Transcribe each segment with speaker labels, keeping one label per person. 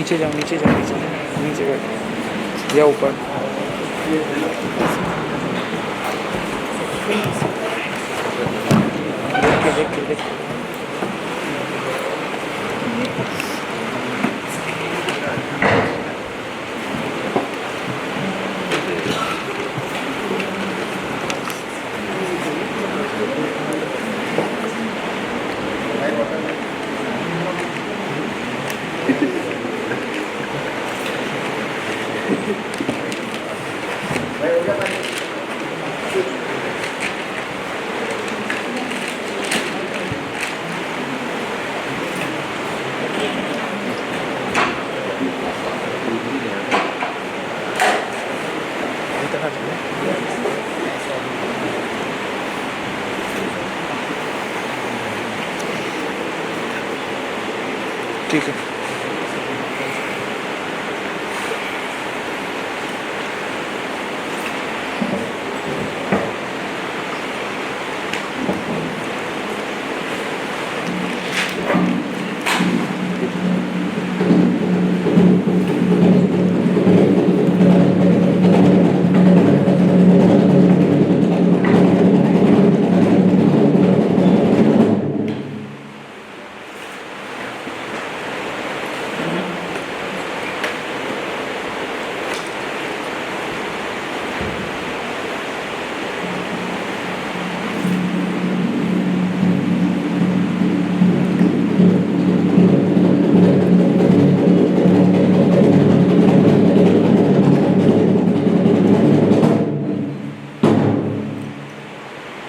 Speaker 1: नीचे जाओ, नीचे जाओ, नीचे जाओ, नीचे बैठो या ऊपर। देख के देख के ठीक है।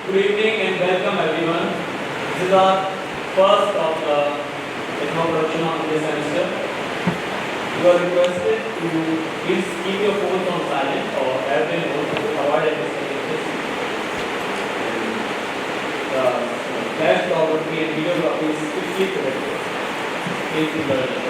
Speaker 2: Good evening and welcome everyone. This is our first of the ECMO production of this semester. You are requested to please keep your phones on silent or airplane mode to avoid any disturbances. The flash photography and videography is strictly prohibited. Please be alert.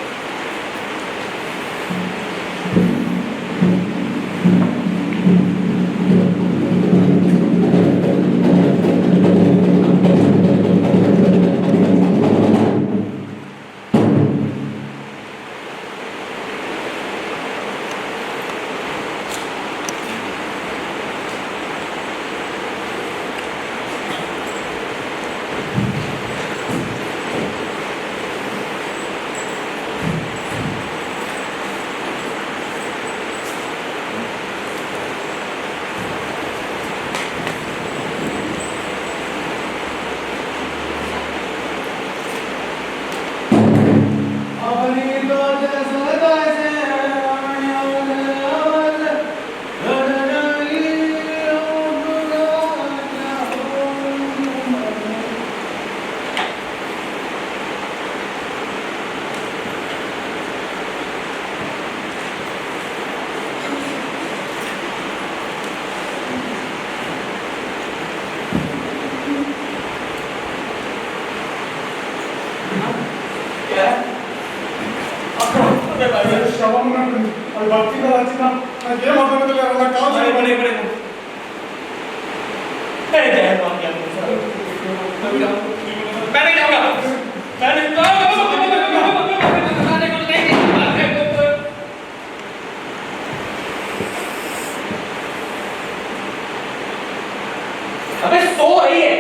Speaker 2: अबे सो रही है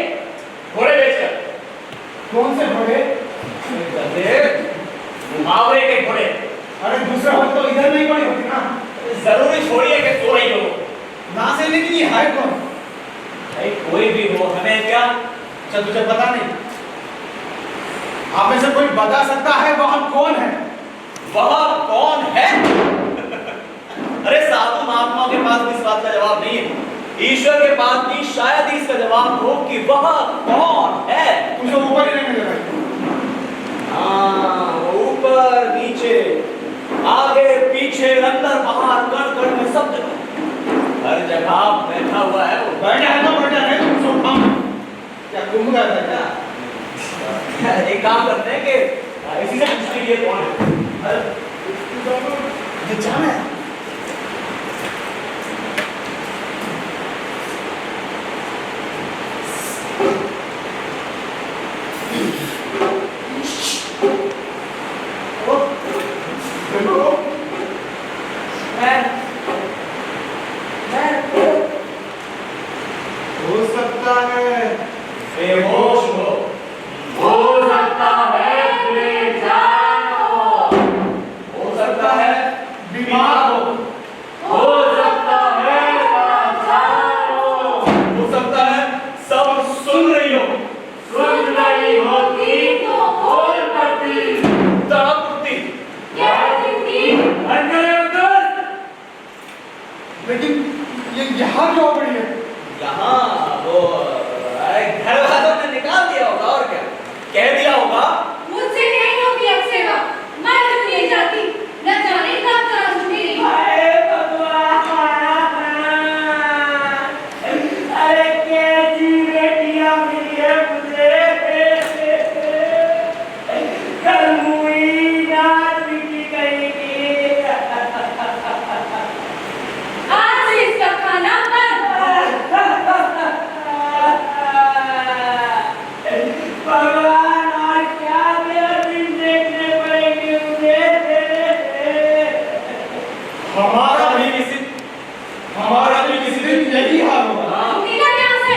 Speaker 2: घोड़े बेचकर।
Speaker 3: कौन से घोड़े?
Speaker 2: मुहावरे के घोड़े।
Speaker 3: अरे दूसरा हो तो इधर नहीं पड़ी होती ना।
Speaker 2: जरूरी छोड़िए कि सो रही हो
Speaker 3: ना से, लेकिन ये है कौन?
Speaker 2: भाई कोई भी हो, हमें क्या?
Speaker 3: अच्छा तुझे पता नहीं? आप में से कोई बता सकता है वह कौन है?
Speaker 2: वह कौन है? अरे साधु महात्माओं के पास इस बात का जवाब नहीं है, ईश्वर के पास भी शायद ही इसका जवाब हो कि वह कौन है।
Speaker 3: तुझे ऊपर ही रहने लगा।
Speaker 2: हाँ, ऊपर नीचे आगे पीछे अंदर बाहर कण कण में सब जगह हर जगह बैठा हुआ है वो।
Speaker 3: बैठा है तो बैठा है, तुम सो हम क्या घूम गया था क्या?
Speaker 2: एक काम करते हैं कि इसी से पूछ लीजिए कौन है।
Speaker 3: ये जाना है।
Speaker 2: ओ
Speaker 3: हमारा भी किसी दिन यही हाल होगा।
Speaker 4: निकल यहाँ से।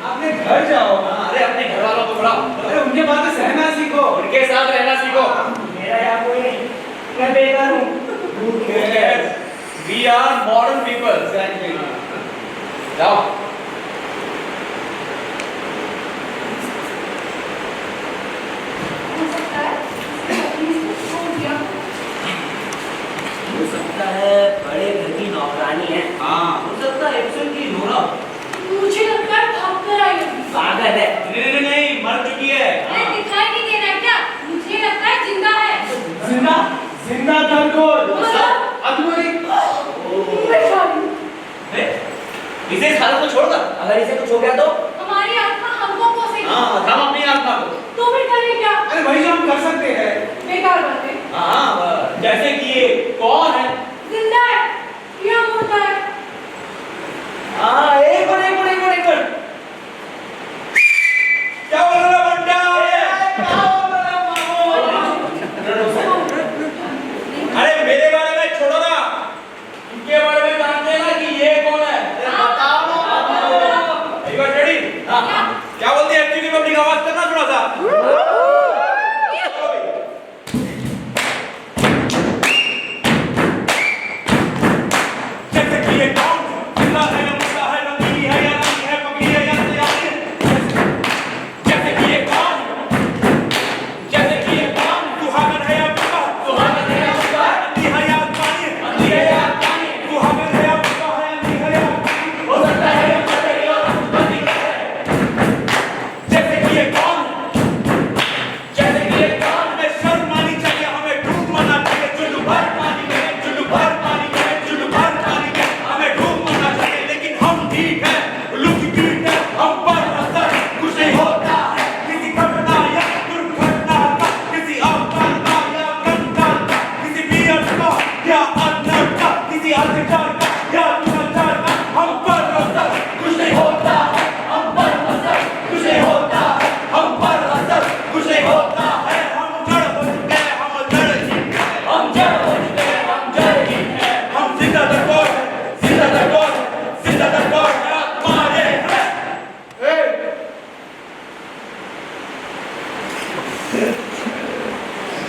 Speaker 3: अपने घर जाओ।
Speaker 2: अरे अपने घर वालों को बुलाओ।
Speaker 3: अरे उनके बातें सहना सीखो।
Speaker 2: उनके साथ रहना सीखो।
Speaker 5: मेरा यहाँ कोई नहीं, मैं बेघर हूँ।
Speaker 2: We are modern people. जाओ।
Speaker 4: हो सकता है इसको छोड़ दिया।
Speaker 5: हो सकता है बड़े घर की नौकरानी है।
Speaker 2: हाँ।
Speaker 5: हो सकता है एक्शन की नोरा।
Speaker 4: मुझे लगता है भाग कर आई होगी।
Speaker 5: पागल है।
Speaker 2: नहीं मर चुकी है।
Speaker 4: अरे दिखाई नहीं दे रहा है क्या? मुझे लगता है जिंदा है।
Speaker 3: जिंदा दरगो अधूरी।
Speaker 2: इसे इस हालत में छोड़कर
Speaker 5: अगर इसे कुछ हो गया तो?
Speaker 4: हमारी आत्मा हमको कोसेगी।
Speaker 2: हाँ हम अपनी आत्मा को।
Speaker 4: तो फिर करें क्या?
Speaker 3: अरे वही जो हम कर सकते हैं।
Speaker 4: बेकार बातें।
Speaker 2: हाँ जैसे कि ये कौन है?
Speaker 4: जिंदा है या मुर्दा है?
Speaker 2: हाँ एक मिनट क्या बोल रहा बंटा? अरे मेरे बारे में छोड़ो ना, इनके बारे में जानते हैं ना कि ये कौन है? You are ready? क्या बोलते हैं एक्चुअली पब्लिक आवाज करना थोड़ा सा। जैसे कि ये कौन है? जिंदा है या मुर्दा है, रंगीली है या नहीं है, पगड़ी है या सयानी है? जैसे कि ये कौन है? जैसे कि ये कौन है? सुहागन है या मुर्दा है? सुहागन है या मुर्दा है? अंधी है या आत्मानी है? अंधी है या आत्मानी है? सुहागन है या मुर्दा है? अंधी है या आत्मानी? हो सकता है ये पगड़ी और अंधी है। जैसे कि ये कौन है? जैसे कि ये कौन है? हमें शर्म आनी चाहिए, हमें डूब मरना चाहिए, चुल्लू भर पानी में, चुल्लू भर पानी में, चुल्लू भर पानी में, हमें डूब मरना चाहिए। लेकिन हम ठीक है, लुक ठीक है, हम पर असर कुछ नहीं होता है। किसी घटना या दुर्घटना का, किसी अवतार का या कंकाल का, किसी बियर का या अनर का, किसी हथियार का या दुराचार का, हम पर असर कुछ नहीं होता है। हम पर असर कुछ नहीं होता है। हम पर असर कुछ नहीं होता है। हम जड़ हो चुके हैं, हम जड़ ही हैं। हम जड़ हो चुके हैं, हम जड़ ही हैं। हम जिंदा दरगोर हैं, जिंदा दरगोर हैं, जिंदा दरगोर हैं, आत्मा ये है।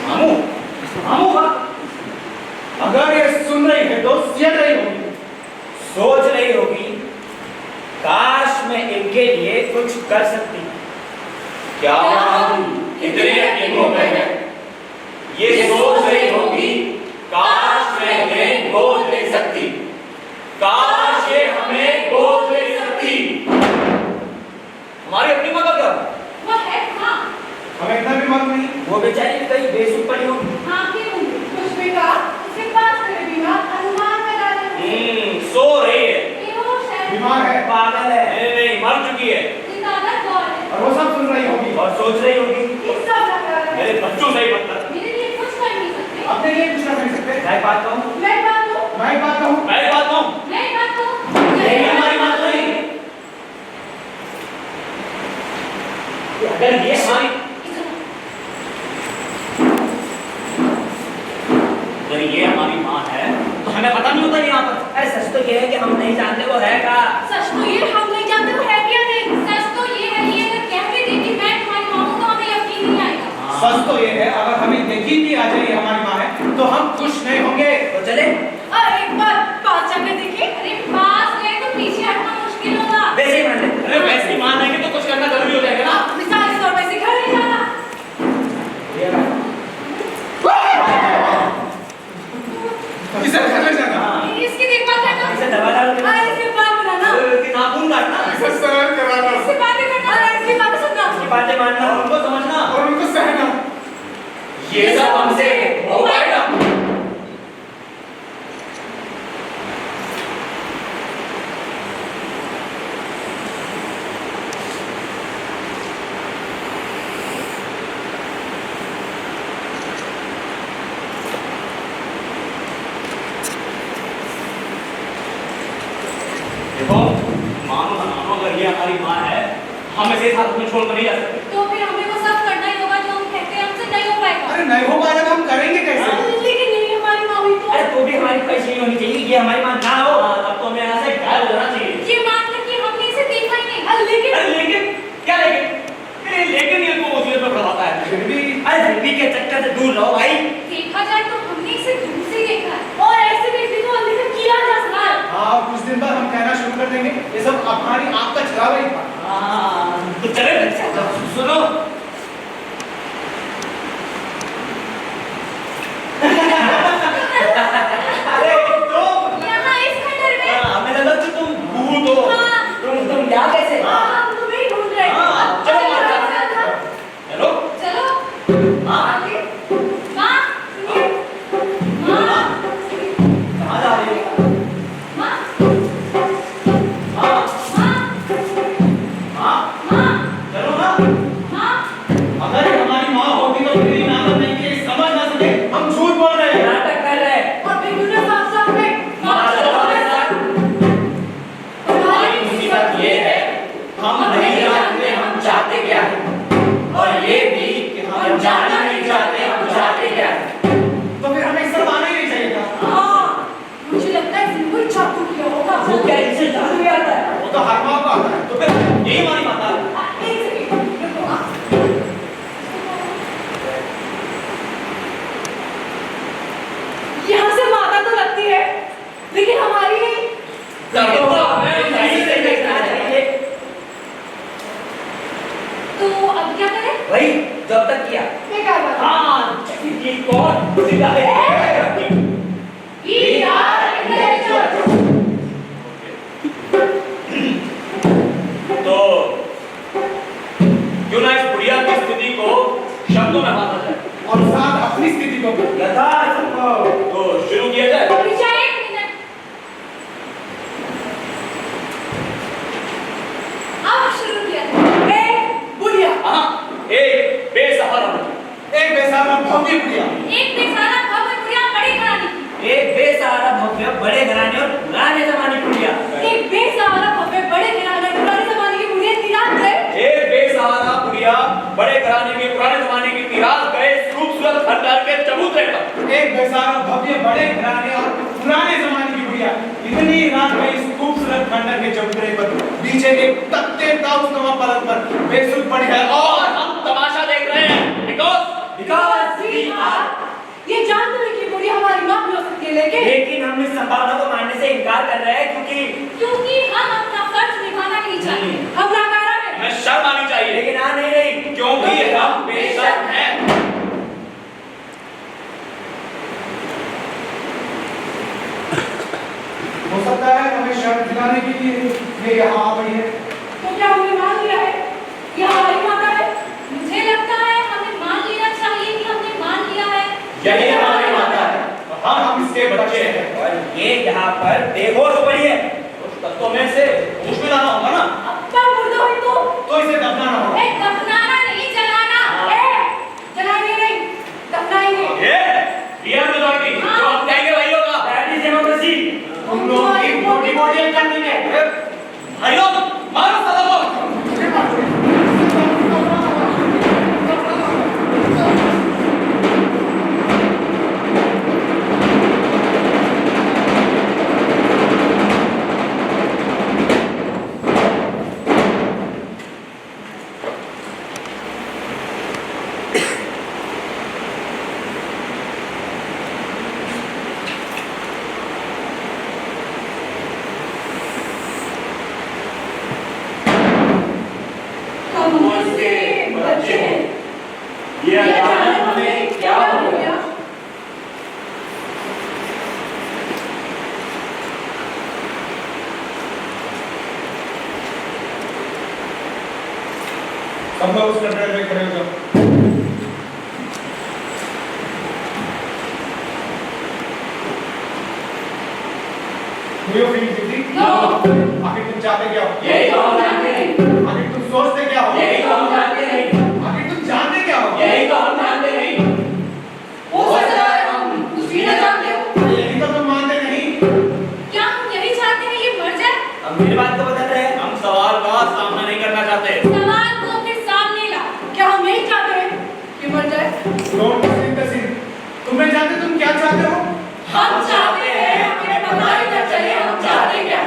Speaker 3: मामू अगर ये सुन रही है तो सियर रही होगी।
Speaker 5: सोच रही होगी, काश मैं इनके लिए कुछ कर सकती।
Speaker 2: क्या हम इतने यकीन हो गए हैं? ये सोच रही होगी, काश मैं इन्हें गोद ले सकती, काश ये हमें गोद ले सकती। हमारी अपनी माँ का क्या?
Speaker 4: वो है माँ।
Speaker 3: हमें इतना भी मत नहीं।
Speaker 5: वो बेचारी कहीं बेसुध पड़ी होगी।
Speaker 4: आंखें होंगी कुछ भी कहा उसके पास करे बिना अनुमान लगा रहे।
Speaker 2: सो रही है।
Speaker 4: बेहोश है।
Speaker 3: बीमार है
Speaker 5: पागल है।
Speaker 2: नहीं मर चुकी है।
Speaker 4: जिंदा दरगोर है।
Speaker 3: और वो सब सुन रही होगी।
Speaker 5: और सोच रही होगी,
Speaker 4: ये सब लगा रहे
Speaker 2: मेरे बच्चों से ही मतलब।
Speaker 4: मेरे लिए कुछ कर नहीं सकते।
Speaker 3: अपने लिए कुछ कर नहीं सकते।
Speaker 5: मैं बात कहूँ,
Speaker 4: मैं बात हूँ।
Speaker 3: मैं एक बात कहूँ।
Speaker 2: मैं एक बात कहूँ,
Speaker 4: मैं बात हूँ।
Speaker 2: यही हमारी बात नहीं।
Speaker 5: अगर ये हमारी
Speaker 2: अगर ये हमारी माँ है तो हमें पता नहीं होता यहाँ पर।
Speaker 5: अरे सच तो ये है कि हम नहीं जानते वो है का।
Speaker 4: सच तो ये हम नहीं जानते वो है क्या नहीं। सच तो ये है, ये अगर कह भी दे कि मैं तुम्हारी माँ हूँ तो हमें यकीन नहीं आएगा।
Speaker 3: सच तो ये है, अगर हमें देखी कि आ जाइए हमारी माँ है तो हम खुश नहीं होंगे।
Speaker 5: तो चले
Speaker 4: एक बार पास जाकर देखिए। अरे पास गए तो पीछे हटना मुश्किल होगा।
Speaker 5: वैसे ही मान ले।
Speaker 2: अरे वैसे ही मान लेंगे तो कुछ करना जरूरी हो जाएगा ना।
Speaker 4: मिसाल के तौर पर इसे घर नहीं जाना।
Speaker 3: इसे घर में जाना,
Speaker 4: इसकी देखभाल करना।
Speaker 5: इसे दबा डाल के
Speaker 4: इसके बाल बनाना।
Speaker 2: कि नाखून काटना,
Speaker 3: इसे सहन कराना
Speaker 4: इससे बातें करना। इसकी बातें सुनना।
Speaker 5: की बातें मानना।
Speaker 2: उनको समझना,
Speaker 3: और उनको सहना।
Speaker 2: ये सब हमसे हो पाएगा। देखो, मानो ना मानो, अगर ये हमारी माँ है, हम ऐसे साथ में छोड़कर नहीं जा सकते।
Speaker 4: तो फिर हमें वो सब करना ही होगा जो हम कहते हैं, हमसे नहीं हो पाएगा।
Speaker 3: अरे नहीं हो पाएगा तो हम करेंगे कैसे?
Speaker 4: लेकिन यही हमारी माँ हुई तो।
Speaker 5: अरे तो भी हमारी ख्वाहिश नहीं होनी चाहिए कि हमारी माँ ना हो।
Speaker 2: अब तो हमें यहाँ से गायब हो जाना चाहिए।
Speaker 4: ये मानकर कि हमने इसे देखा ही नहीं। लेकिन
Speaker 2: अरे लेकिन क्या लेकिन? अरे लेकिन ये तो मुसीबत में बढ़ाता है।
Speaker 3: फिर भी
Speaker 5: अरे बीबी के चक्कर से दूर रहो भाई।
Speaker 4: देखा जाए तो हमने इसे दूर से ही देखा है और ऐसे व्यक्ति को अंदर किया जा सकता है।
Speaker 3: हाँ, कुछ दिन बाद हम कहना शुरू कर देंगे ये सब हमारी आँख का छलावा ही था।
Speaker 2: तो चले, सुनो। अरे तुम
Speaker 4: यहाँ इस खंडर में।
Speaker 2: हमें लगा कि तुम भूत हो।
Speaker 4: हाँ,
Speaker 5: तुम क्या कैसे?
Speaker 4: हम तुम्हें ही ढूंढ रहे हैं।
Speaker 2: हाँ, चलो मार
Speaker 4: चलो,
Speaker 2: हेलो,
Speaker 4: चलो।
Speaker 2: माँ,
Speaker 4: आगे। माँ, सुनिए। माँ,
Speaker 2: कहाँ जा रही हो?
Speaker 4: माँ,
Speaker 2: माँ,
Speaker 4: माँ,
Speaker 2: माँ,
Speaker 4: माँ,
Speaker 2: चलो ना।
Speaker 4: माँ।
Speaker 3: अगर ये हमारी माँ होती तो मेरी नाम नहीं कि समझ ना सके हम झूठ बोल रहे हैं।
Speaker 5: नाटक कर रहे हैं।
Speaker 4: और बिल्कुल ना साफ-साफ में।
Speaker 2: माँ, चलो हमारे साथ। हमारी मुसीबत ये है, हम नहीं जानते हम चाहते क्या है, और ये भी कि हम जानना नहीं चाहते हम चाहते क्या है।
Speaker 3: तो फिर हमें सब आना ही नहीं चाहिए था।
Speaker 4: हाँ, मुझे लगता है इसने कोई चाकू किया होगा।
Speaker 5: वो क्या इनसे जादू भी आता है?
Speaker 3: वो तो हर माँ को आता है।
Speaker 2: तो फिर यही हमारी माता है।
Speaker 4: एक सेकंड, रुको, हाँ। यहाँ से माता तो लगती है, लेकिन हमारी नहीं।
Speaker 2: तो हमें यहीं से देखना चाहिए।
Speaker 4: तो अब क्या करें?
Speaker 5: वही जो अब तक किया।
Speaker 4: बेकार बात है।
Speaker 2: हाँ, ये कौन सीधा है?
Speaker 4: We are intellectuals।
Speaker 2: तो क्यों ना इस बुढ़िया की स्थिति को शब्दों में बांधा जाए,
Speaker 3: और साथ अपनी स्थिति को भी।
Speaker 5: यथासंभव।
Speaker 2: तो शुरू किया जाए।
Speaker 4: रुकिए एक मिनट। अब शुरू किया जाए। बुढ़िया,
Speaker 2: हाँ, एक बेसहारा
Speaker 3: एक बेसहारा भव्य बुढ़िया।
Speaker 4: एक बेसहारा भव्य बुढ़िया बड़ी घराने की।
Speaker 5: एक बेसहारा भव्य बड़े घराने और पुराने जमाने की बुढ़िया।
Speaker 4: एक बेसहारा भव्य बड़े घराने पुराने जमाने की बुढ़िया तिराक गए।
Speaker 2: एक बेसहारा बुढ़िया बड़े घराने के पुराने जमाने की तिराक गए खूबसूरत खंडार के चबूतरे पर।
Speaker 3: एक बेसहारा भव्य बड़े घराने और पुराने जमाने की बुढ़िया इतनी रात में इस खूबसूरत खंडर के चबूतरे पर पीछे एक तख्ते ताउसनुमा पलंग पर बेसुध पड़ी है
Speaker 2: और हम तमाशा देख रहे हैं
Speaker 5: Because we are।
Speaker 4: ये जानते हैं कि बुढ़िया हमारी माँ भी हो सकती है,
Speaker 5: लेकिन हम इस संभावना को मानने से इनकार कर रहे हैं
Speaker 4: क्योंकि हम अपना फर्ज निभाना नहीं चाहते। हम नाकारा हैं।
Speaker 2: हमें शर्म आनी चाहिए,
Speaker 5: लेकिन आ नहीं रही।
Speaker 2: क्योंकि हम बेशर्म हैं।
Speaker 3: हो सकता है हमें शर्त दिलाने के लिए ये यहाँ आ गई है।
Speaker 4: तो क्या हमने मान लिया है? ये हमारी माता है। मुझे लगता है हमें मान लेना चाहिए कि हमने मान लिया है।
Speaker 2: यही हमारी माता है।
Speaker 3: हाँ, हम इसके बच्चे हैं।
Speaker 5: और ये यहाँ पर बेहोश पड़ी है।
Speaker 2: उस तत्वों में से होश में लाना होगा ना।
Speaker 4: अब मुर्दा हुई
Speaker 3: तो इसे दफनाना होगा।
Speaker 4: दफनाना नहीं, जलाना। जलाएंगे नहीं, दफनाएंगे।
Speaker 2: ये रियल मेजॉरिटी जो हम कहेंगे वही होगा।
Speaker 5: That is democracy।
Speaker 3: तुम लोग की मोटी मोटी कर देंगे।
Speaker 2: भाई लोग मारो साला को।
Speaker 3: सब लोग उस कटरे पे खड़े हो जाओ। Do you feel guilty?
Speaker 4: No.
Speaker 3: आखिर तुम चाहते क्या हो?
Speaker 5: यही तो हम जानते नहीं।
Speaker 3: आखिर तुम सोचते क्या हो?
Speaker 5: यही तो हम जानते नहीं।
Speaker 3: आखिर तुम जानते क्या हो?
Speaker 5: यही तो हम जानते नहीं।
Speaker 4: हो सकता है हम कुछ भी न जानते हो।
Speaker 3: यही तो तुम मानते नहीं।
Speaker 4: क्या हम यही चाहते हैं ये मर जाए?
Speaker 5: हम मेरी बात को बदल रहे हैं।
Speaker 2: हम सवाल का सामना नहीं करना चाहते।
Speaker 4: सवाल को फिर सामने ला। क्या हम यही चाहते हैं कि मर जाए?
Speaker 3: Don't listen to sin. तुम नहीं जानते तुम क्या चाहते हो?
Speaker 4: हम चाहते हैं हमें पता ही न चले हम चाहते क्या।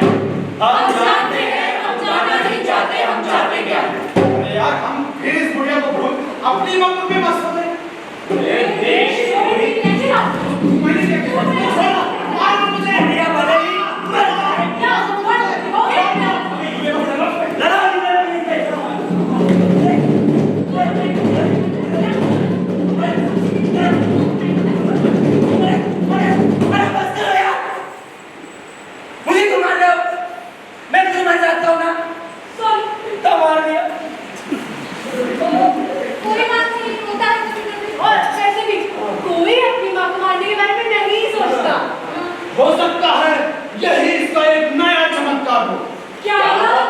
Speaker 4: हम चाहते हैं हम जानना नहीं चाहते हम चाहते क्या।
Speaker 3: अरे यार हम फिर इस बुढ़िया को भूल अपनी मौत में मस्त हो गए। मैंने क्या किया? छोड़ो, मारो मुझे।
Speaker 5: बुढ़िया भले ही मर जाए।
Speaker 4: क्या तुम मर हो गए क्या?
Speaker 5: लड़ो नहीं पे। बस करो यार। मुझे क्यों मार रहे हो? मैं तुझे मार सकता हूँ ना?
Speaker 4: सॉरी।
Speaker 5: तो मार दिया।
Speaker 4: कोई बात नहीं होता है कभी-कभी। और वैसे भी कोई अपनी माँ को मारने के बारे में नहीं सोचता।
Speaker 3: हो सकता है यही इसका एक नया चमत्कार हो
Speaker 4: क्या हुआ?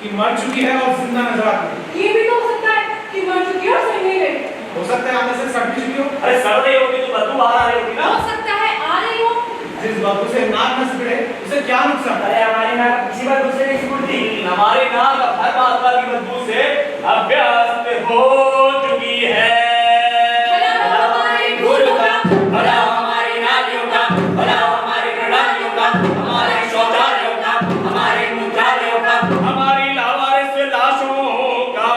Speaker 3: कि मर चुकी है और जिंदा नजर आती है।
Speaker 4: ये भी तो हो सकता है कि मर चुकी हो और सही नहीं रही।
Speaker 3: हो सकता है आने से सड़ भी चुकी हो।
Speaker 2: अरे सड़ रही होगी तो बदबू बाहर आ रही होगी ना।
Speaker 4: हो सकता है आ रही हो।
Speaker 3: जिस बात से नाक न सिकड़े उसे क्या नुकसान?
Speaker 5: अरे हमारी नाक किसी बात दूसरे नहीं सिकुड़ती।
Speaker 2: हमारी नाक अब हर मात्रा की बदबू से अभ्यस्त हो चुकी है।
Speaker 4: भला हमारे गुरु का,
Speaker 2: भला हमारी नालियों का, भला हमारी प्रणालियों का, हमारे शौचालयों का, हमारे मूत्रालयों का, हमारी लावारिस लाशों का,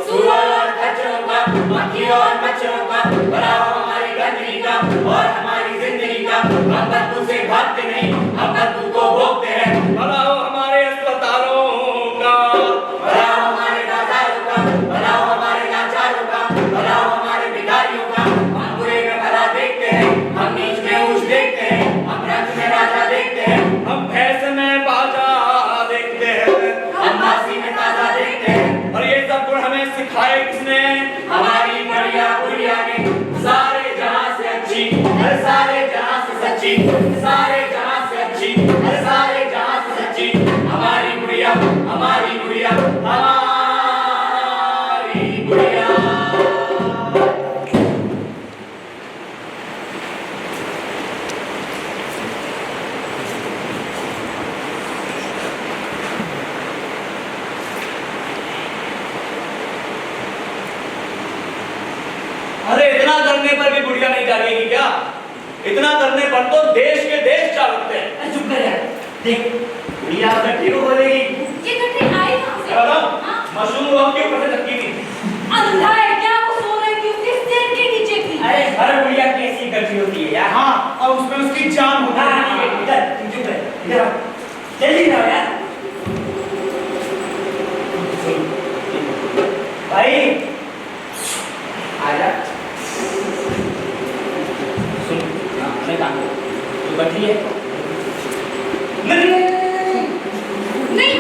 Speaker 4: सुअर और खच्चरों का,
Speaker 2: मक्खी और मच्छरों का, भला हमारी गंदगी का और हमारी जिंदगी का। हम बदबू से भागते नहीं, हम बदबू को भोगते हैं। भला हो हमारे अस्पतालों का, भला हो हमारे बाजारों का, भला हो हमारे लाचारों का, भला हो हमारे भिखारियों का। हम बुरे में भला देखते हैं, हम नीच में ऊंच देखते हैं, हम रंग में राजा देखते हैं, हम भैंस में बाजा देखते हैं, हम मासी में ताजा देखते हैं। और ये सब गुण हमें सिखाए किसने? हमारी बढ़िया बुढ़िया ने। सारे जहां से अच्छी, हर सारे जहां से सच्ची, सारे जहां से अच्छी, हर सारे जहां से सच्ची, हमारी बुढ़िया, हमारी बुढ़िया, हमारी बुढ़िया। अरे इतना करने पर भी बुढ़िया नहीं जागेगी क्या? इतना करने पर तो देश के देश जाग उठते हैं।
Speaker 5: अरे चुप कर यार। देख बुढ़िया गट्टी को बोलेगी।
Speaker 4: ये गट्टी आई कहाँ से? हाँ?
Speaker 2: मशरूम रोग के ऊपर से धक्की दी।
Speaker 4: अंधा है क्या? वो सो रही थी उसके सिर के नीचे थी।
Speaker 5: अरे हर बुढ़िया की ऐसी गट्टी होती है यार।
Speaker 3: हाँ और उसमें उसकी जान होती
Speaker 5: हाँ
Speaker 3: है।
Speaker 5: ठीक है इधर तुम चुप रह। इधर आओ। जल्दी जाओ यार। भाई आजा। सुन मैं काम तू बैठी है। नहीं
Speaker 4: नहीं नहीं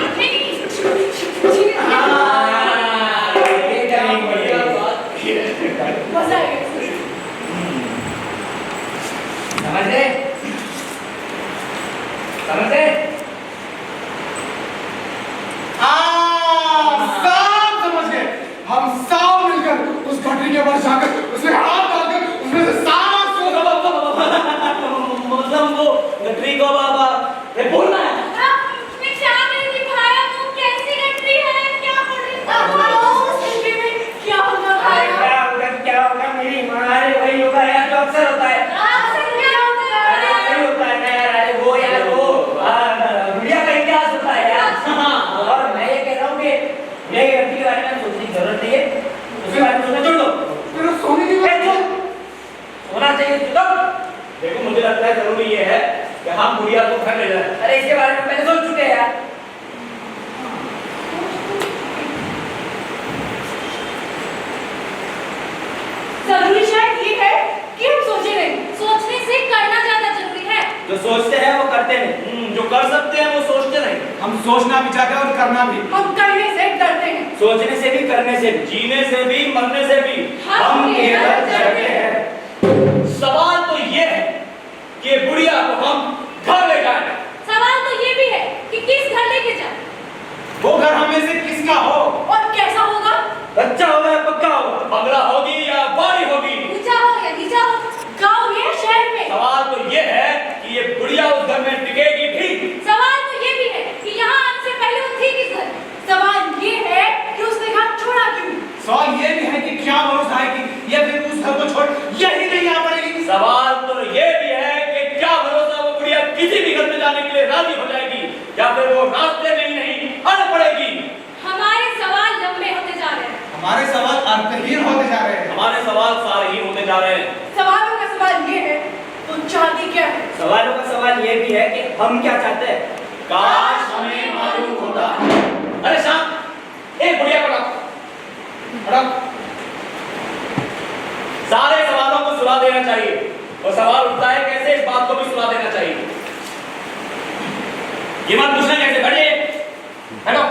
Speaker 5: ये करनी पड़ेगी।
Speaker 4: मजा आएगा।
Speaker 5: समझ गए? समझ गए?
Speaker 3: सब समझ गए। हम सब मिलकर उस गठरी के पास जाकर उसमें हाथ डालकर उसमें से सारा
Speaker 2: मतलब वो गठरी को बाबा ये बोलना है।
Speaker 4: मैं क्या नहीं दिखाया वो कैसी गट्टी है क्या पड़ रही है क्या होगा भाया
Speaker 5: क्या होगा मेरी माँ? अरे वही होगा यार जो अक्सर होता है।
Speaker 4: अक्सर क्या होता है
Speaker 5: वही होता है ना यार। अरे वो यार वो बुढ़िया का इतिहास होता है यार। और मैं ये कह रहा हूँ कि ये गट्टी के बारे में सोचने की जरूरत नहीं है। उसके बारे में सोचना छोड़ दो।
Speaker 3: तेरा सोने की बात है।
Speaker 5: होना चाहिए तो
Speaker 2: देखो मुझे लगता है जरूरी ये है कि हम बुढ़िया को घर ले जाए।
Speaker 5: अरे इसके बारे में पहले सोच चुके हैं यार।
Speaker 4: जरूरी शायद ये है कि हम सोचे नहीं सोचने से करना ज्यादा जरूरी है।
Speaker 2: जो सोचते हैं वो करते नहीं। जो कर सकते हैं वो सोचते नहीं।
Speaker 3: हम सोचना भी चाहते हैं और करना भी।
Speaker 4: हम करने से डरते हैं
Speaker 5: सोचने से भी, करने से भी,
Speaker 2: जीने से भी, मरने से भी
Speaker 4: हम केवल जड़े
Speaker 5: हैं।
Speaker 2: सवाल तो ये है कि बुढ़िया को हम घर ले जाए।
Speaker 4: सवाल तो ये भी है कि किस घर लेके जाए
Speaker 3: वो घर हमें से किसका हो?
Speaker 4: और कैसा होगा,
Speaker 5: अच्छा होगा या पक्का होगा?
Speaker 2: बंगला होगी या बाड़ी होगी?
Speaker 4: ऊंचा हो या नीचा हो, गांव में या शहर में।
Speaker 2: सवाल तो ये है कि ये बुढ़िया उस घर में टिकेगी भी।
Speaker 4: सवाल तो ये भी है कि यहाँ आने से पहले वो थी किस घर में। सवाल ये है कि उसने घर छोड़ा क्यों।
Speaker 3: सवाल ये भी है कि क्या भरोसा है कि ये फिर उस घर को छोड़ यही नहीं आ पड़ेगी।
Speaker 2: सवाल तो ये भी है कि क्या भरोसा वो बुढ़िया किसी भी घर में जाने के लिए राजी हो जाएगी या फिर वो रास्ते में ही नहीं अड़ पड़ेगी।
Speaker 4: हमारे सवाल लंबे होते जा रहे हैं।
Speaker 3: हमारे सवाल अर्थहीन होते जा रहे हैं।
Speaker 2: हमारे सवाल सारहीन होते जा रहे हैं।
Speaker 4: सवालों का सवाल ये है तो चाहती क्या है।
Speaker 5: सवालों का सवाल ये भी है कि हम क्या चाहते हैं।
Speaker 2: काश हमें मालूम होता। अरे शाम, एक बुढ़िया को रख। सारे सवालों को सुला देना चाहिए और सवाल उठता है कैसे, इस बात को भी सुला देना चाहिए। ये मत पूछना कैसे, बैठिए, बैठो,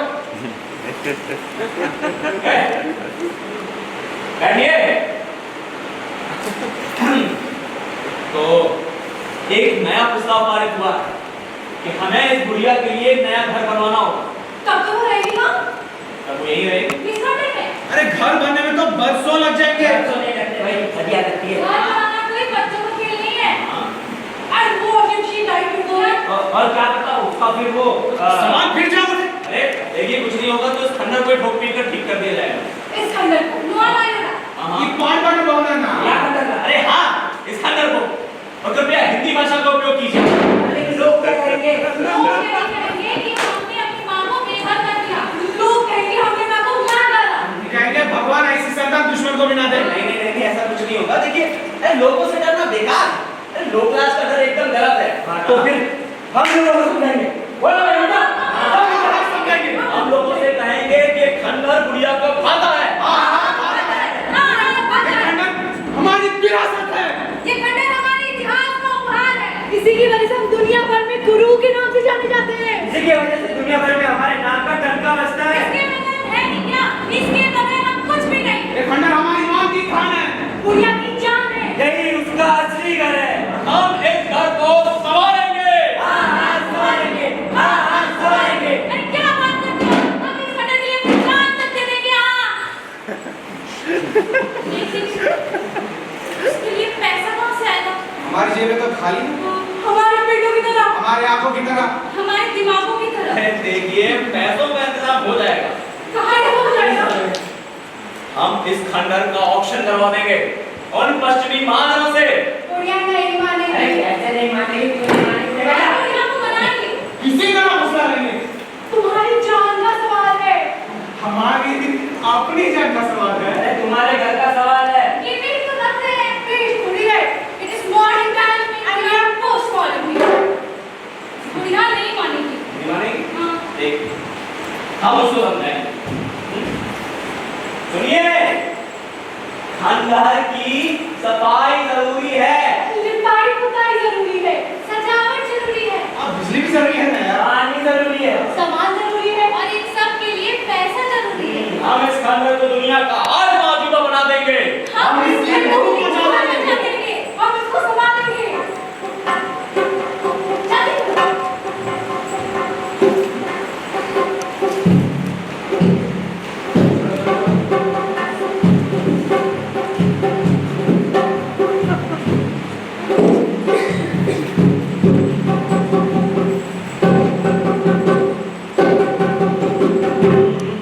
Speaker 2: बैठिए। तो एक नया प्रस्ताव पारित हुआ है कि हमें इस बुढ़िया के लिए एक नया घर बनवाना होगा।
Speaker 4: तब तो वो रहेगी ना,
Speaker 2: तब वो यही रहेगी।
Speaker 4: किस घर में।
Speaker 3: अरे घर बनने में तो बरसों लग जाएंगे।
Speaker 5: बरसों नहीं लगते भाई, सदियां लगती है।
Speaker 4: घर बनाना कोई बच्चों का खेल नहीं है। और वो जिप्सी टाइप को है।
Speaker 5: और क्या पता उसका फिर वो
Speaker 3: सवाल फिर जाओ।
Speaker 2: अरे देखिए, कुछ नहीं होगा तो इस खंडर को ठोक पीट कर ठीक कर दिया जाएगा।
Speaker 4: इस खंडर को नुआ मारेगा।
Speaker 2: हाँ,
Speaker 3: ये कौन बन बोलना ना?
Speaker 5: क्या करना?
Speaker 2: अरे हाँ, इस खंडर को। और कृपया हिंदी भाषा का उपयोग कीजिए।
Speaker 5: लेकिन लोग क्या करेंगे?
Speaker 4: लोग ये कहेंगे कि हमने अपनी माँ को बेघर कर दिया। लोग कहेंगे हमने माँ को मार डाला।
Speaker 3: कहेंगे भगवान ऐसी संतान दुश्मन को भी ना दे।
Speaker 2: नहीं नहीं नहीं, ऐसा कुछ नहीं होगा। देखिए, अरे लोगों से डरना बेकार है। अरे लोक लाज का डर एकदम गलत है।
Speaker 5: तो फिर हम लोगों को समझाएंगे।
Speaker 2: बोलो भाई, बेटा, हम लोगों से कहेंगे कि खंडर बुढ़िया को खाता है।
Speaker 3: हमारी विरासत है।
Speaker 4: ये खंडर हमारे इतिहास का उपहार है। इसी की वजह से हम दुनिया भर में गुरु के नाम से जाने जाते हैं।
Speaker 5: इसी की वजह से दुनिया भर में हमारे नाम का डंका बजता है।
Speaker 4: इसके बगैर है नहीं क्या? इसके बगैर हम कुछ भी नहीं।
Speaker 3: ये खंडर हमारी मां की खान है।
Speaker 4: बुढ़िया की जान है।
Speaker 5: यही उसका असली घर है।
Speaker 2: हम इस घर को संभालेंगे।
Speaker 5: संभालेंगे। संभालेंगे।
Speaker 4: अरे क्या बात करते हो? हम इस खंडर के लिए अपनी जान तक दे देंगे। लेकिन इसके लिए पैसा कहाँ से आएगा?
Speaker 3: हमारी जेबें तो खाली हैं।
Speaker 4: हमारे पेटों की तरह,
Speaker 3: हमारे आंखों की तरह।
Speaker 4: हमारे दिमागों की तरह।
Speaker 2: अरे देखिए, पैसों का इंतजाम हो जाएगा।
Speaker 4: कहाँ से हो जाएगा?
Speaker 2: हम इस खंडर का ऑक्शन करवा देंगे उन पश्चिमी महाजनों से।
Speaker 4: बुढ़िया नहीं मानेगी।
Speaker 5: अरे कैसे नहीं मानेगी? क्यों नहीं मानेगी?
Speaker 4: बुढ़िया को मनाएंगे।
Speaker 3: किसी का ना मसला नहीं है।
Speaker 4: तुम्हारी जान का सवाल है।
Speaker 3: हमारी अपनी जान का सवाल है।
Speaker 5: अरे तुम्हारे घर का सवाल है।
Speaker 4: ये मेरी तो बात है। प्लीज बुढ़िया, it is modern time and we are post modern people. बुढ़िया नहीं मानेगी।
Speaker 2: नहीं मानेगी?
Speaker 4: हाँ।
Speaker 2: देख, हम उसको समझाएंगे। सुनिए, खंडहर की सफाई जरूरी है।
Speaker 4: लिपाई पुताई जरूरी है। सजावट जरूरी है।
Speaker 3: अब बिजली भी जरूरी है ना यार।
Speaker 5: पानी जरूरी है।
Speaker 4: सामान जरूरी है और इन सब के लिए पैसा जरूरी है।
Speaker 2: हम इस खंडर को दुनिया का आठवां अजूबा बना देंगे।
Speaker 4: हम
Speaker 3: हम
Speaker 4: इसलिए
Speaker 3: इसलिए
Speaker 4: बहुत
Speaker 3: बहुत
Speaker 4: मजा
Speaker 3: मजा
Speaker 4: देंगे। हम इसको संभालेंगे। चलिए।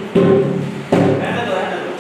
Speaker 2: रहने दो, रहने दो।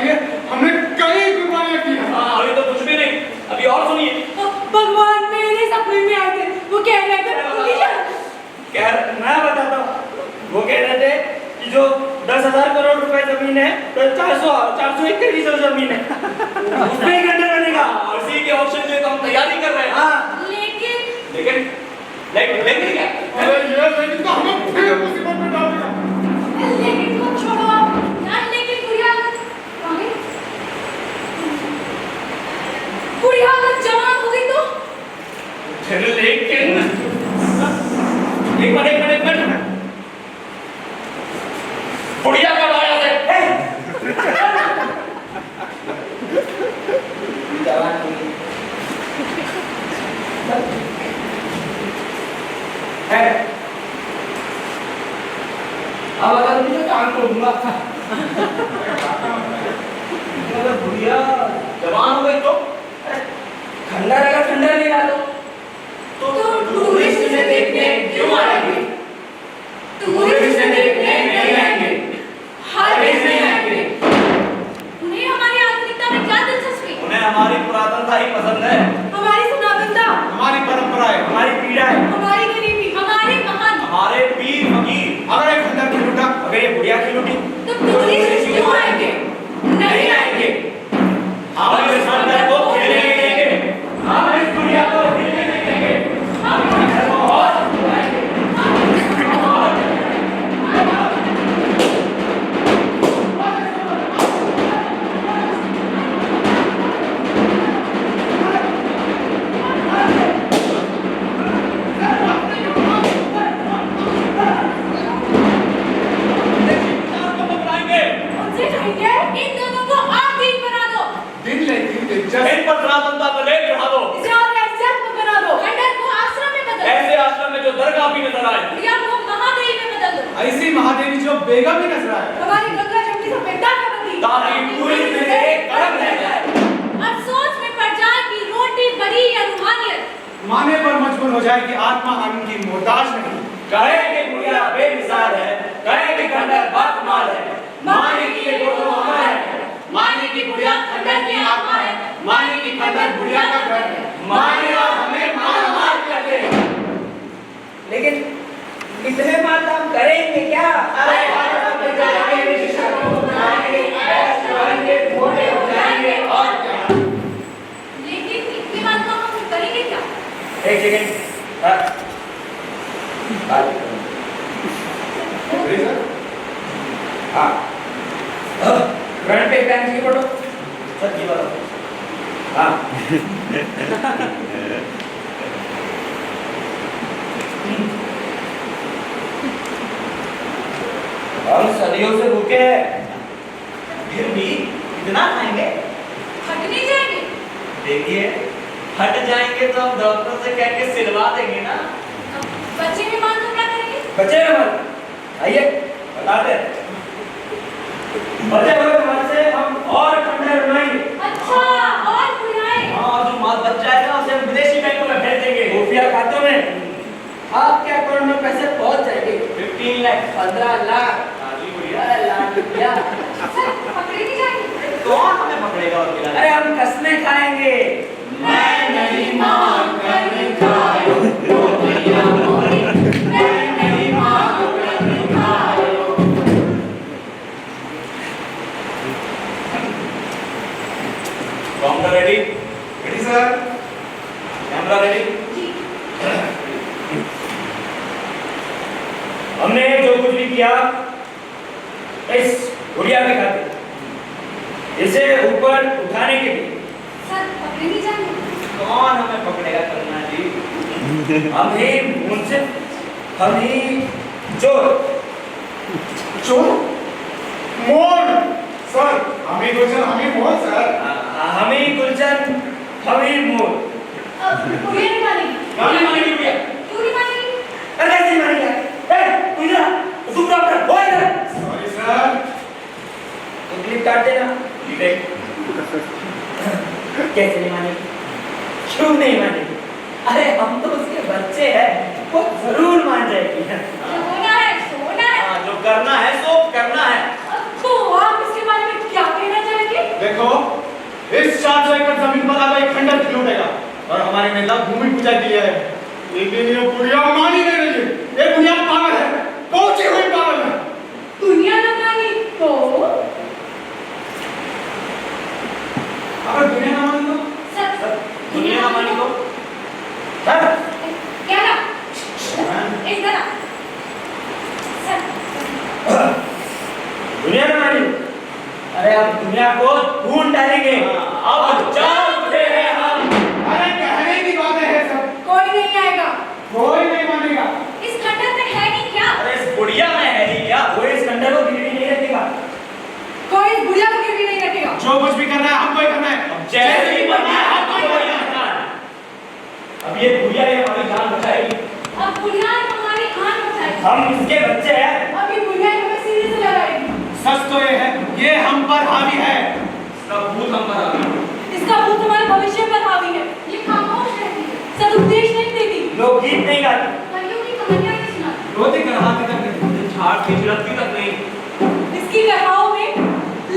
Speaker 3: लिए हमने कई कुर्बानियां की हैं।
Speaker 2: हाँ, अभी तो कुछ भी नहीं, अभी और सुनिए।
Speaker 4: भगवान मेरे सपने में आए थे, वो कह रहे थे
Speaker 5: मैं बताता हूँ, वो कह रहे थे कि जो 10,000 करोड़ रुपए जमीन है तो 401 एकड़ जमीन है उसमें ही खंडर बनेगा।
Speaker 2: उसी के ऑप्शन के तो हम तैयारी कर रहे हैं।
Speaker 5: हाँ
Speaker 4: लेकिन
Speaker 2: लेकिन क्या?
Speaker 3: अरे ये लेकिन तो हमें फिर मुसीबत में डाल दिया।
Speaker 4: लेकिन को छोड़ो यार, लेकिन बुढ़िया अगर जवान हो गई तो
Speaker 2: लेकिन एक मिनट बुढ़िया कब आया थे?
Speaker 5: जवान हुई है, अब अगर मुझे काम करूंगा
Speaker 2: अगर बुढ़िया जवान हो गई तो
Speaker 5: खंडर अगर खंडर नहीं रहा
Speaker 4: तो टूरिस्ट इसे देखने क्यों आएंगे? टूरिस्ट इसे देखने नहीं आएंगे, हरगिज़ नहीं आएंगे। उन्हें हमारी आधुनिकता में क्या दिलचस्पी?
Speaker 2: उन्हें हमारी पुरातनता ही पसंद है,
Speaker 4: हमारी सनातनता,
Speaker 3: हमारी परंपराएं,
Speaker 5: हमारी पीड़ा है।
Speaker 4: हमारी गरीबी, हमारे महान।
Speaker 2: हमारे पीर फकीर।
Speaker 3: अगर एक खंडर की लूटा,
Speaker 5: अगर ये बुढ़िया की लूटी
Speaker 4: तो टूरिस्ट क्यों आएंगे? नहीं आएंगे।
Speaker 2: हम इस खंडर को खेलने नहीं देंगे, हम इस दुनिया को खेलने नहीं देंगे। हम खंडर को और
Speaker 4: उनसे कहिए इन दोनों को आप दिन बना दो,
Speaker 3: दिन लेकिन दिलचस्प।
Speaker 2: इन पर सनातनता को ले चढ़ा दो।
Speaker 4: इसे और एग्जैक्ट बना दो, खंडर को आश्रम में बदल दो,
Speaker 2: ऐसे आश्रम में जो दरगाह भी नजर आए,
Speaker 4: बुढ़िया को महादेवी में बदल दो,
Speaker 3: ऐसी महादेवी जो बेगम ही नजर आए।
Speaker 4: हमारी गंगा जमुनी सभ्यता का बंदी,
Speaker 2: ताकि पूरी में एक कदम रह जाए।
Speaker 4: अफसोस में पड़ जाए कि रोटी बड़ी या रूहानियत।
Speaker 3: माने पर मजबूर हो जाए कि आत्मा आनंद की मोहताज नहीं।
Speaker 2: कहे कि बुढ़िया बेमिसाल है, कहे कि खंडर बाकमाल है, माने कि ये दोनों अमर है,
Speaker 4: माने की बुढ़िया खंडर की आत्मा है,
Speaker 3: माने की खंडर बुढ़िया का घर है।
Speaker 2: माने और हमें मार करते हैं।
Speaker 5: लेकिन इतने माल तो हम करेंगे क्या?
Speaker 2: अरे हम तो जाएंगे, विश्व को बनाएंगे, ऐश करेंगे, मोटे हो जाएंगे और क्या?
Speaker 4: लेकिन इतनी बात तो हम करेंगे क्या?
Speaker 5: एक सेकंड हाँ फ्रंट पे बैंक की फोटो सर जी वाला हाँ हम सदियों से भूखे हैं,
Speaker 2: फिर भी इतना खाएंगे?
Speaker 4: हट नहीं जाएंगे।
Speaker 2: देखिए, हट जाएंगे तो हम डॉक्टर से कह के सिलवा देंगे ना।
Speaker 4: बच्चे में मान तो क्या करेंगे?
Speaker 5: बचे हुए मन आइए बताते हैं। बचे हुए मन से हम और खंडर बनाएंगे।
Speaker 4: अच्छा, और बुढ़ाए।
Speaker 2: हाँ, जो माल बच जाएगा उसे हम विदेशी बैंकों में भेज देंगे।
Speaker 5: खुफिया खातों में आपके अकाउंट में पैसे पहुंच जाएंगे।
Speaker 2: 15 लाख,
Speaker 5: 15 लाख,
Speaker 2: हाजी बढ़िया।
Speaker 5: 15 लाख रुपया।
Speaker 4: सर, पकड़े नहीं जाएंगे।
Speaker 2: कौन हमें पकड़ेगा और खिलाएगा?
Speaker 5: अरे हम कसने खाएंगे।
Speaker 4: मैं नहीं मांग कर खायो, रोटियां मोरी, मैं नहीं मांग कर खायो।
Speaker 2: Counter ready?
Speaker 3: Ready sir.
Speaker 2: Camera ready?
Speaker 4: जी।
Speaker 5: हमने जो कुछ भी किया इस गुड़िया के खातिर, इसे ऊपर उठाने के लिए
Speaker 4: सर, पकड़े नहीं जाएंगे।
Speaker 2: कौन हमें पकड़ेगा करना जी?
Speaker 5: हम ही मुंसिफ, हम ही चोर।
Speaker 3: चोर? मोर सर, हमें गुलशन, हमें मोर सर।
Speaker 5: हम ही गुलशन, हम ही मोर।
Speaker 4: बुढ़िया नहीं मानेगी।
Speaker 2: गाली मानेगी बुढ़िया।
Speaker 4: क्यों नहीं मानेगी?
Speaker 5: अरे कैसे मानेगा? ए, तू इधर, तू डॉक्टर, वो इधर।
Speaker 3: Sorry sir.
Speaker 5: तो क्लिप काट देना।
Speaker 2: ठीक।
Speaker 5: कैसे नहीं मानेगी? क्यों नहीं मानेगी? अरे हम तो उसके बच्चे हैं, वो जरूर मान जाएगी।
Speaker 4: सोना है, सोना है।
Speaker 2: हाँ, जो करना है सो करना है।
Speaker 4: तो आप इसके बारे में क्या कहना चाहेंगे?
Speaker 3: देखो, इस 400 एकड़ जमीन पर अब एक खंडर खिल उठेगा और हमारे नेता भूमि पूजा के लिए है। लेकिन ये बुढ़िया मान ही नहीं रही है। ये बुढ़िया पागल है, पहुंची हुई पागल है।
Speaker 4: दुनिया न मानी तो
Speaker 3: अगर दुनिया ना मानी तो
Speaker 5: दुनिया ना मानी तो
Speaker 4: क्या ना इधर आ सर
Speaker 5: दुनिया ना मानी। अरे अब दुनिया को ढूंढ डालेंगे। अब जाग उठे हैं हम।
Speaker 3: अरे कहने की बातें हैं सब,
Speaker 4: कोई नहीं आएगा।
Speaker 3: कोई नहीं मानेगा।
Speaker 4: इस खंडर में है ही क्या?
Speaker 5: अरे इस बुढ़िया में है ही क्या? वो इस खंडर को गिरवी नहीं रखेगा।
Speaker 4: कोई इस बुढ़िया को गिरवी नहीं रखेगा।
Speaker 3: जो कुछ भी करना है हमको ही करना है।
Speaker 5: जैसे ही करना है हमको ही करना है। अब ये बुढ़िया ये हमारी जान बचाएगी।
Speaker 4: अब बुढ़िया हमारी आन बचाएगी।
Speaker 5: हम इसके बच्चे हैं।
Speaker 4: अब ये बुढ़िया हमें सीने से लगाएगी।
Speaker 3: सच तो ये है, ये हम पर हावी है।
Speaker 2: इसका भूत हम पर आ गया।
Speaker 4: इसका भूत हमारे भविष्य पर हावी है। ये खामोश रहती है, सदुपदेश नहीं देती।
Speaker 5: लोग गीत नहीं गाते।
Speaker 4: कलियों की कहानियां नहीं सुनाती।
Speaker 3: रोती करहाती तक नहीं।
Speaker 2: झाड़ की झड़कती तक नहीं।
Speaker 4: इसकी कहाओं में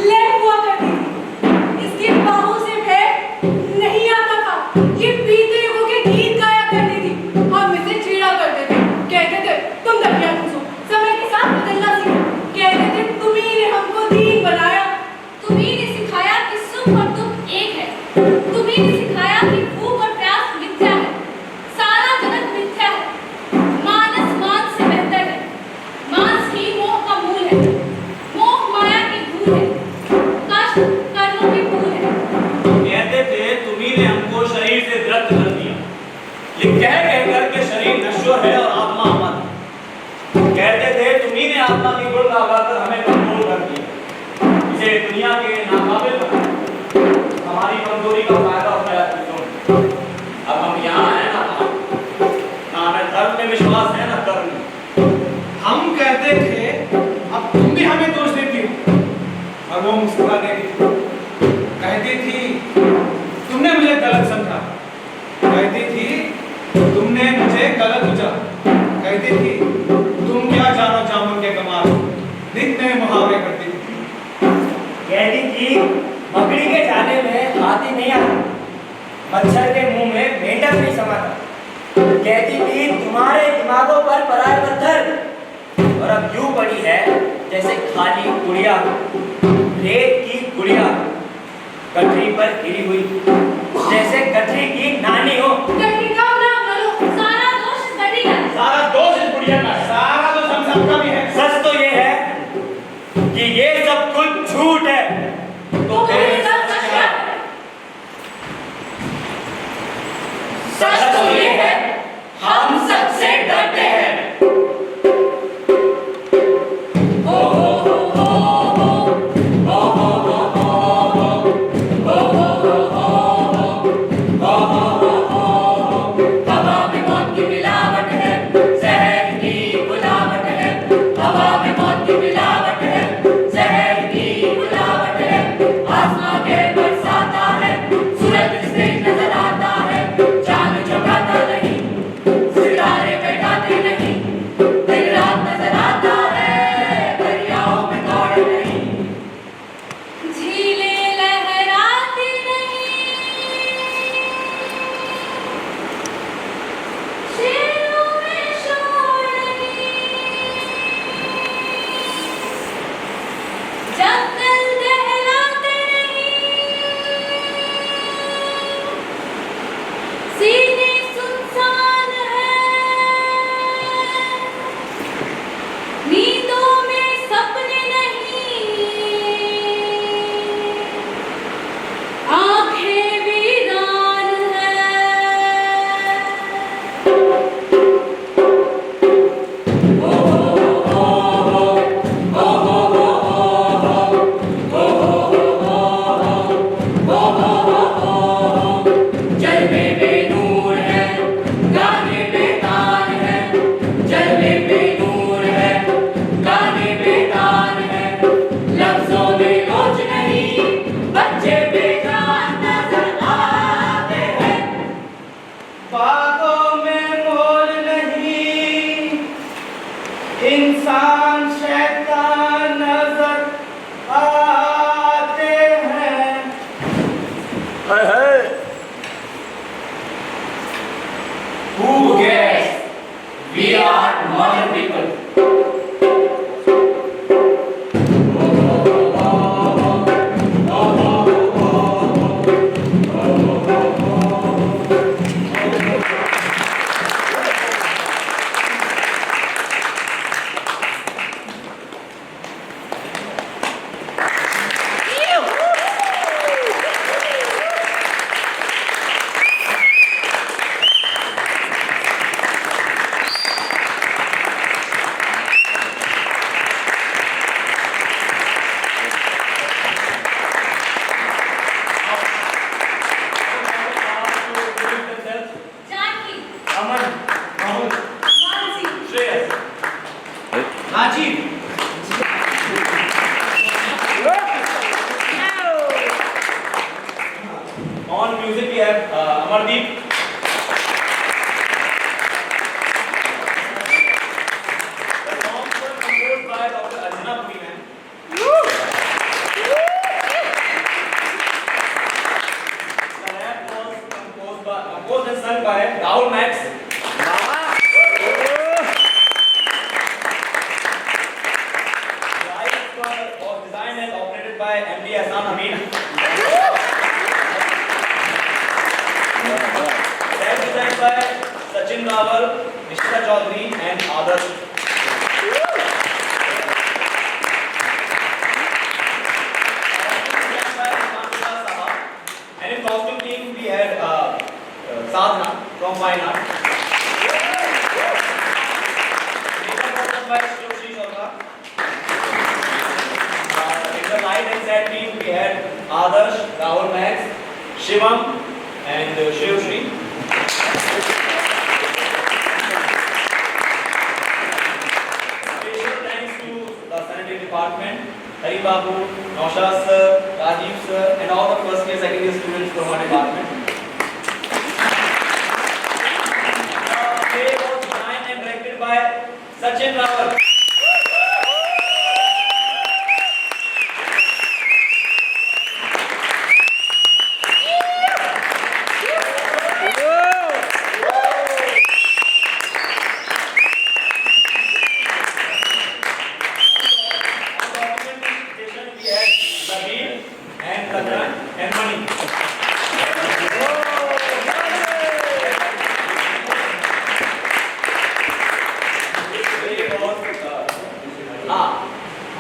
Speaker 4: लहर हुआ करती थी। इसकी बाहों से भय नहीं आता था। ये बीते युगों के गीत गाया करती थी। हम इसे छेड़ा करते थे, कहते थे तुम दरिया घुसो, समय के साथ बदलना सीखो। कहते थे तुम्ही ने हमको दीन बनाया, तुम्ही ने सिखाया कि सुख और दुख एक है, तुम्ही ने सिखाया कि भूख और प्यास मिथ्या है, सारा जगत मिथ्या है, मानस मांस से बेहतर है, मांस ही मोह का मूल है, मोह माया की भूल है, कष्ट कर्मों की भूल है।
Speaker 2: कहते थे तुम्ही ने हमको शरीर से द्रक्त कर दिया। ये कह कहकर के शरीर नश्वर है और आत्मा अमर। कहते थे तुम्ही ने आत्मा की गुण लगाकर हमें कमजोर कर दिया। इसे दुनिया के नाकाबिल बनाया। हमारी कमजोरी का फायदा उठाया तुम। अब हम यहाँ हैं ना हमें धर्म में विश्वास है ना कर्म में।
Speaker 3: हम कहते थे अब तुम भी हमें दोष देती हो और वो मुस्कुरा देती थी। कहती थी तुमने मुझे गलत समझा। कहती थी तुमने मुझे गलत बुझा। कहती थी तुम क्या जानो जामुन के कमाल, नित नए मुहावरे करती थी।
Speaker 5: कहती थी मकड़ी के जाने में हाथी नहीं आता, मच्छर के मुंह में मेंढक नहीं समाता। कहती थी तुम्हारे दिमागों पर पराए पत्थर। और अब यूं पड़ी है जैसे खाली गुड़िया, रेत की गुड़िया गठरी पर गिरी हुई, जैसे गठरी की नानी हो।
Speaker 4: गठरी का नाम ना लो, सारा दोष गठरी का है।
Speaker 2: सारा दोष इस बुढ़िया का है।
Speaker 3: सारा तो हम सबका भी है।
Speaker 5: सच तो ये है कि ये सब कुछ झूठ है।
Speaker 4: तो फिर सब सच क्या है? सच तो ये है हम सबसे डरते हैं। ओ हो हो हो हो हो हो हो हो हो हो हो हो
Speaker 3: Who cares?
Speaker 6: We are modern people.
Speaker 4: Janaki,
Speaker 5: Aman,
Speaker 3: Rahul,
Speaker 4: Mansi,
Speaker 2: Shreyas.
Speaker 3: Rajiv,
Speaker 2: On music we have Amardeep. The songs were composed by Dr. Arjuna Puri ma'am. The rap was composed and sung by Rahul Max. Lights was designed and operated by MD Hassan Hamid. Set designed by Sachin Rawal, Nishita Chaudhary and others. Designed by Mansa Saha. And in costume team we had Sadhana from Fine Art. Makeup was done by Shri Sharma. In the light and set team we had Adarsh, Rahul Max, Shivam and Shiv Shri. Special thanks to the sanitary department, Hari Babu, Naushad sir, Rajiv sir and all the first year, second year students from our department. The play was designed and directed by Sachin Rawal. Documentation we had Sabir and Lakran and Mani.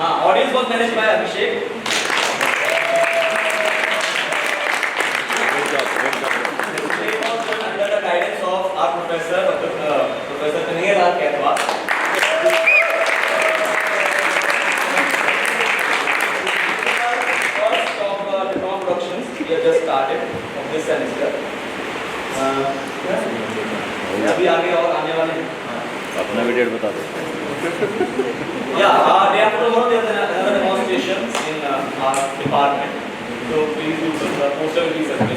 Speaker 2: Audience was managed by Abhishek. This play was done under the guidance of our professor, Professor Kanhaiya Kaithwal. First of the drama productions we have just started of this semester. अभी आगे और आने वाले हैं.
Speaker 1: अपना भी date बता दो.
Speaker 2: Yeah, day after tomorrow there is another demonstration in our department. So please do some poster will be circulated.